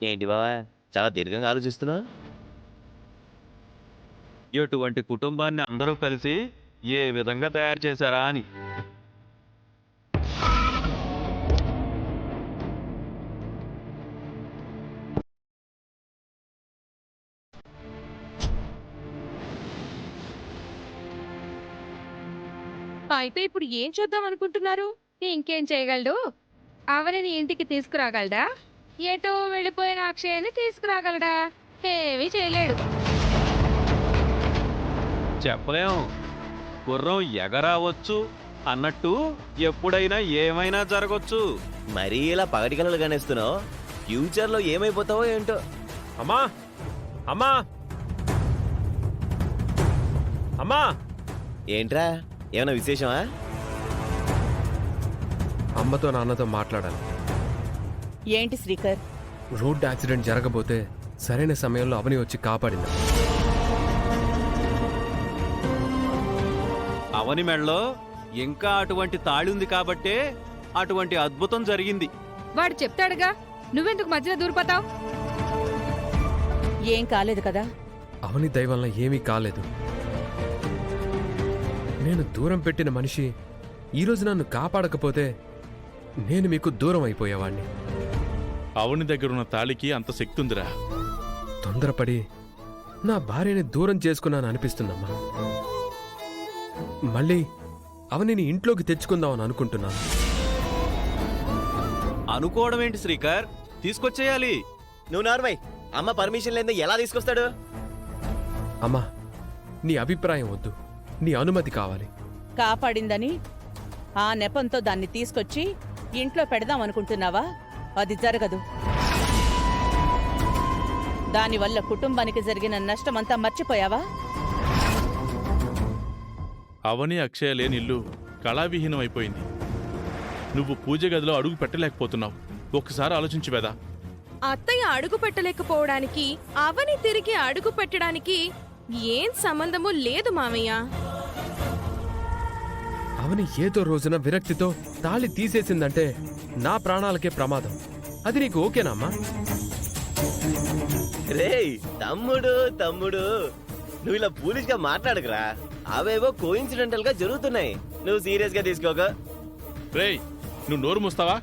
ఏంటి బావా చాలా దీర్ఘంగా ఆలోచిస్తున్నావు? ఎటువంటి కుటుంబాన్ని అందరూ కలిసి ఏ విధంగా తయారు చేశారా అని. అయితే ఇప్పుడు ఏం చేద్దాం అనుకుంటున్నారు? ఇంకేం చేయగలడు? అవనిని ఇంటికి తీసుకురాగలడా? ఎటో వెళ్ళిపోయిన అక్షయని తీసుకురాగలడా? ఏమీ చేయలేడు. చెప్పలేం, గుర్రం ఎగరావచ్చు అన్నట్టు ఎప్పుడైనా ఏమైనా జరగచ్చు. మరీ ఇలా పగటి కలలు కనేస్తున్నావు, ఫ్యూచర్ లో ఏమైపోతావో ఏంటో. అమ్మా అమ్మా అమ్మా ఏంట్రా, ఏమైనా విశేషమా? అమ్మతో నాన్నతో మాట్లాడాలి. ఏంటి శ్రీకర్? రోడ్ యాక్సిడెంట్ జరగబోతే సరైన సమయంలో అవని వచ్చి కాపాడింది. అవని మెళ్ళలో ఇంకా అటువంటి తాళి ఉంది కాబట్టే అటువంటి అద్భుతం జరిగింది. వాడు చెప్తాడుగా, నువ్వెందుకు మధ్యలో దూరిపోతావు? ఏం కాలేదు కదా? అవని దయ వల్ల ఏమీ కాలేదు. నేను దూరం పెట్టిన మనిషి ఈరోజు నన్ను కాపాడకపోతే నేను మీకు దూరం అయిపోయేవాణ్ణి. అవని దగ్గరున్న తాళికి అంత శక్తి ఉందిరా. తొందరపడి నా భార్యని దూరం చేసుకున్నాను అనిపిస్తుందమ్మా. మళ్ళీ అవనిని ఇంట్లోకి తెచ్చుకుందామని అనుకుంటున్నాను. అనుకోవడం ఏంటి శ్రీకర్, తీసుకొచ్చేయాలి. నువ్వు నార్మై, అమ్మ పర్మిషన్ లేదా ఎలా తీసుకొస్తాడు? అమ్మా, నీ అభిప్రాయం వద్దు, నీ అనుమతి కావాలి. కాపాడిందని ఆ నెపంతో దాన్ని తీసుకొచ్చి ఇంట్లో పెడదాం అనుకుంటున్నావా? అది జరగదు. దానివల్ల కుటుంబానికి జరిగిన నష్టమంతా మర్చిపోయావా? అవని అక్షయ లేని ఇల్లు కళావిహీనం అయిపోయింది. నువ్వు పూజ గదిలో అడుగు పెట్టలేకపోతున్నావు. ఒక్కసారి ఆలోచించు వేదా. అత్తయ్య అడుగు పెట్టలేకపోవడానికి అవని తిరిగి అడుగు పెట్టడానికి ఏం సంబంధము లేదు మామయ్య. అవని ఏదో రోజున విరక్తితో తాళి తీసేసిందంటే నా ప్రాణాలకే ప్రమాదం. అది నీకు ఓకేనామ్మా? రేయ్ తమ్ముడు తమ్ముడు, నువ్వు ఇలా ఫూలిష్ గా మాట్లాడకురా. అవేవో కోఇన్సిడెంటల్ గా జరుగుతున్నాయి, నువ్వు సీరియస్ గా తీసుకోక. రేయ్, నువ్వు నోరు మూస్తావా?